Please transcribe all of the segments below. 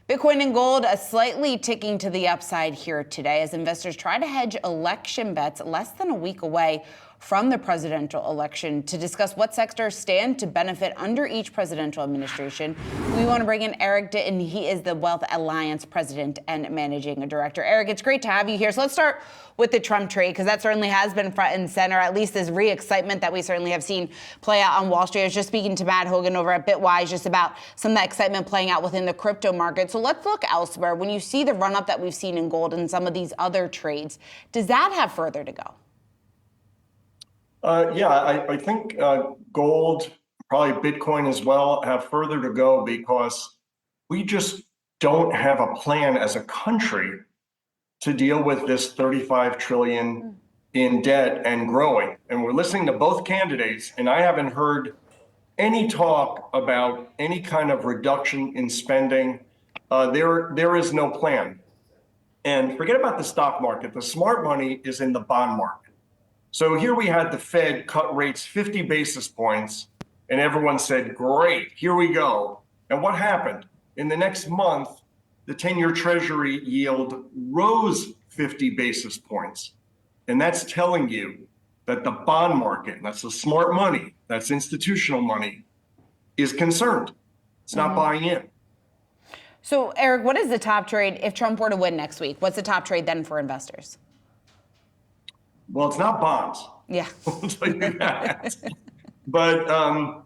Bitcoin and gold slightly ticking to the upside here today as investors try to hedge election bets less than a week away from the presidential election. To discuss what sectors stand to benefit under each presidential administration, we want to bring in Eric Diton. He is the Wealth Alliance president and managing director. Eric, it's great to have you here. So let's start with the Trump trade, because that certainly has been front and center, at least this re-excitement that we certainly have seen play out on Wall Street. I was just speaking to Matt Hogan over at Bitwise just about some of that excitement playing out within the crypto market. So let's look elsewhere. When you see the run-up that we've seen in gold and some of these other trades, does that have further to go? I think gold, probably Bitcoin as well, have further to go because we just don't have a plan as a country to deal with this 35 trillion in debt and growing. And we're listening to both candidates, and I haven't heard any talk about any kind of reduction in spending. There is no plan. And forget about the stock market. The smart money is in the bond market. So here we had the Fed cut rates 50 basis points, and everyone said, great, here we go. And what happened? In the next month, the 10-year treasury yield rose 50 basis points. And that's telling you that the bond market, that's the smart money, that's institutional money, is concerned. It's not buying in. So, Eric, what is the top trade if Trump were to win next week? What's the top trade then for investors? Well, it's not bonds. Yeah. I'll tell you that. But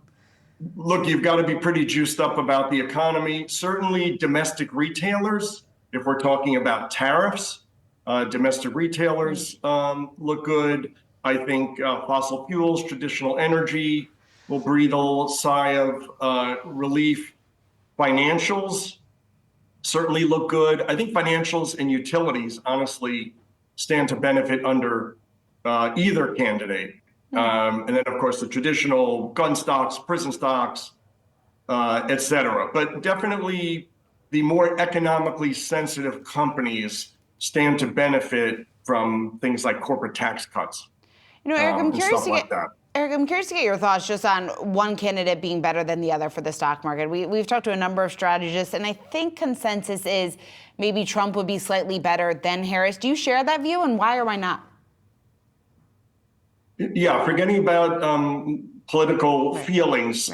look, you've got to be pretty juiced up about the economy. Certainly domestic retailers, if we're talking about tariffs, domestic retailers look good. I think fossil fuels, traditional energy will breathe a little sigh of relief. Financials certainly look good. I think financials and utilities, honestly, stand to benefit under either candidate. And then, of course, the traditional gun stocks, prison stocks, et cetera. But definitely the more economically sensitive companies stand to benefit from things like corporate tax cuts. You know, Eric, I'm curious to get your thoughts just on one candidate being better than the other for the stock market. We've talked to a number of strategists, and I think consensus is maybe Trump would be slightly better than Harris. Do you share that view, and why or why not? Yeah, forgetting about political feelings.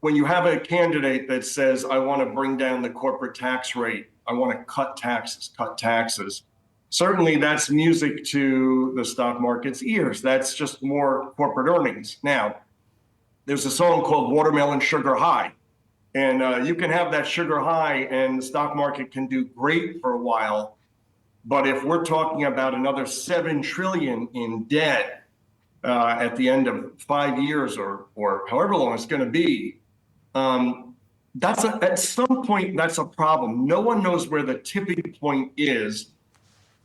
When you have a candidate that says, I want to bring down the corporate tax rate, I want to cut taxes, certainly that's music to the stock market's ears. That's just more corporate earnings. Now, there's a song called Watermelon Sugar High. And you can have that sugar high and the stock market can do great for a while. But if we're talking about another 7 trillion in debt, at the end of 5 years or however long it's going to be, at some point, that's a problem. No one knows where the tipping point is.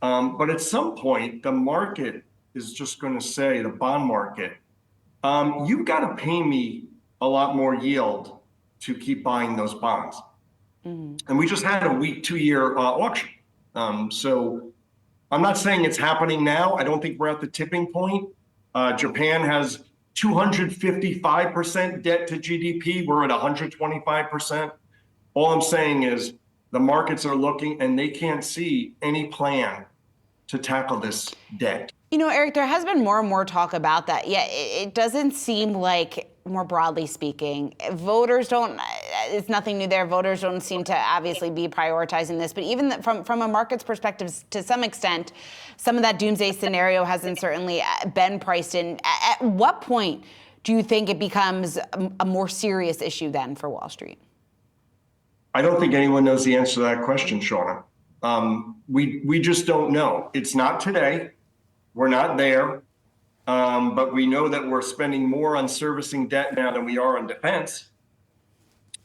But at some point, the market is just going to say, the bond market, you've got to pay me a lot more yield to keep buying those bonds. And we just had a weak 2-year auction. So I'm not saying it's happening now. I don't think we're at the tipping point. Japan has 255% debt to GDP. We're at 125%. All I'm saying is the markets are looking and they can't see any plan to tackle this debt. You know, Eric, there has been more and more talk about that. Yeah, it doesn't seem like, more broadly speaking, voters don't, it's nothing new there. Voters don't seem to obviously be prioritizing this. But even from a market's perspective, to some extent, some of that doomsday scenario hasn't certainly been priced in. At what point do you think it becomes a more serious issue then for Wall Street? I don't think anyone knows the answer to that question, Seana. We just don't know. It's not today. We're not there. But we know that we're spending more on servicing debt now than we are on defense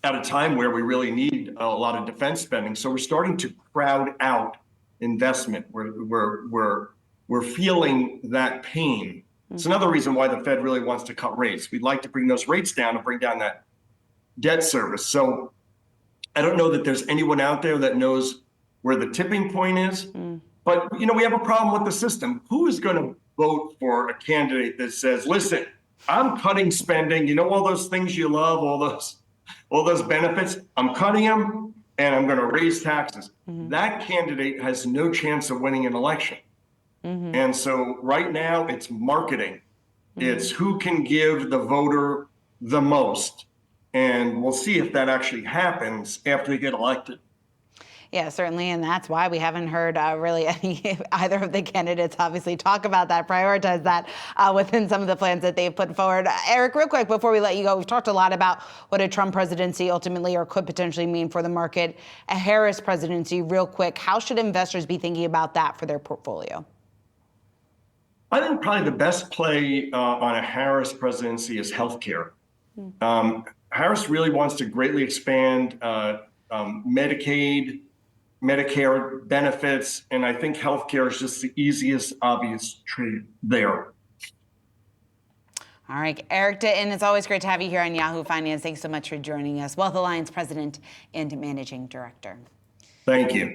at a time where we really need a lot of defense spending. So we're starting to crowd out investment. We're feeling that pain. It's another reason why the Fed really wants to cut rates. We'd like to bring those rates down and bring down that debt service. So I don't know that there's anyone out there that knows where the tipping point is. But, you know, we have a problem with the system. Who is going to vote for a candidate that says, listen, I'm cutting spending, you know, all those things you love, all those benefits, I'm cutting them, and I'm going to raise taxes. That candidate has no chance of winning an election. And so right now it's marketing. It's who can give the voter the most. And we'll see if that actually happens after they get elected. Yeah, certainly, and that's why we haven't heard really either of the candidates obviously talk about that, prioritize that within some of the plans that they've put forward. Eric, real quick before we let you go, we've talked a lot about what a Trump presidency ultimately or could potentially mean for the market. A Harris presidency, real quick, how should investors be thinking about that for their portfolio? I think probably the best play on a Harris presidency is healthcare. Harris really wants to greatly expand Medicaid, Medicare benefits, and I think healthcare is just the easiest, obvious trade there. All right, Eric Diton, it's always great to have you here on Yahoo Finance. Thanks so much for joining us. Wealth Alliance President and Managing Director. Thank you.